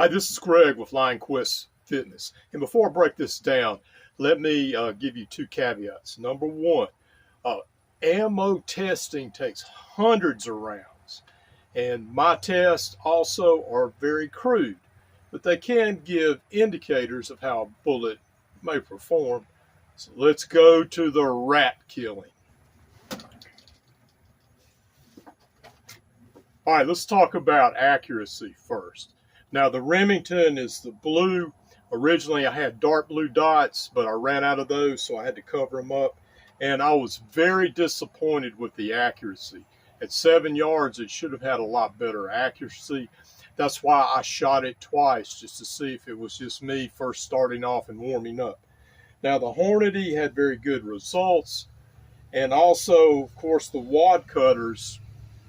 Hi, this is Greg with Lionquestfitness. And before I break this down, let me give you two caveats. Number one, ammo testing takes hundreds of rounds. And my tests also are very crude, but they can give indicators of how a bullet may perform. So let's go to the rat killing. All right, let's talk about accuracy first. Now, the Remington is the blue. Originally, I had dark blue dots, but I ran out of those, so I had to cover them up. And I was very disappointed with the accuracy. At 7 yards, it should have had a lot better accuracy. That's why I shot it twice, just to see if it was just me first starting off and warming up. Now, the Hornady had very good results. And also, of course, the Wadcutters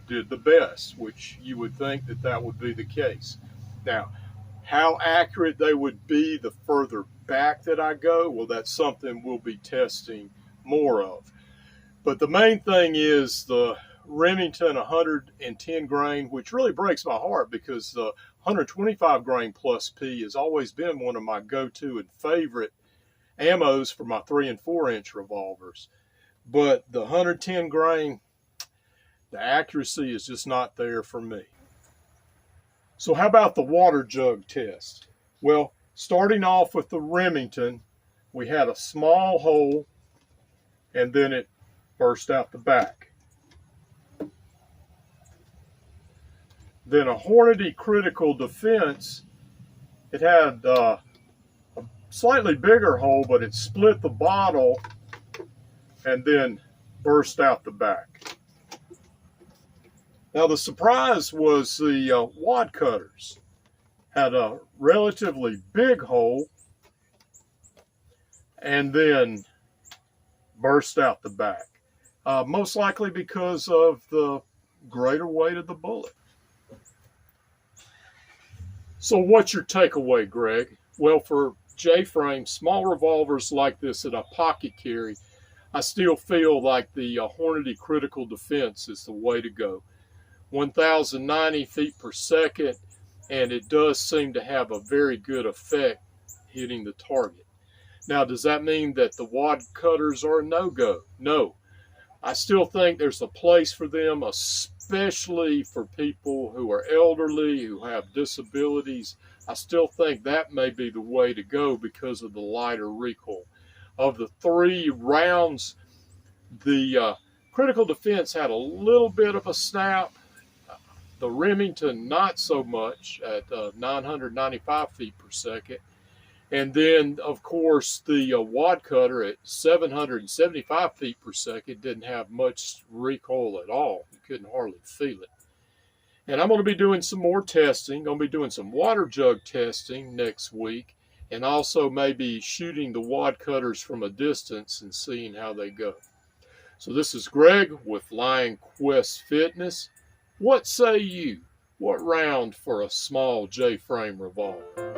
did the best, which you would think that that would be the case. Now, how accurate they would be the further back that I go, well, that's something we'll be testing more of. But the main thing is the Remington 110 grain, which really breaks my heart because the 125 grain plus P has always been one of my go-to and favorite ammos for my 3 and 4 inch revolvers. But the 110 grain, the accuracy is just not there for me. So how about the water jug test? Well, starting off with the Remington, we had a small hole and then it burst out the back. Then a Hornady Critical Defense, it had a slightly bigger hole, but it split the bottle and then burst out the back. Now, the surprise was the Wadcutters had a relatively big hole and then burst out the back. Most likely because of the greater weight of the bullet. So what's your takeaway, Greg? Well, for J-frame, small revolvers like this that I pocket carry, I still feel like the Hornady Critical Defense is the way to go. 1,090 feet per second, and it does seem to have a very good effect hitting the target. Now, does that mean that the Wadcutters are a no-go? No. I still think there's a place for them, especially for people who are elderly, who have disabilities. I still think that may be the way to go because of the lighter recoil. Of the 3 rounds, the Critical Defense had a little bit of a snap. The Remington, not so much at 995 feet per second. And then, of course, the Wadcutter at 775 feet per second didn't have much recoil at all. You couldn't hardly feel it. And I'm going to be doing some more testing. Going to be doing some water jug testing next week. And also maybe shooting the Wadcutters from a distance and seeing how they go. So this is Greg with Lionquestfitness. What say you? What round for a small J-frame revolver?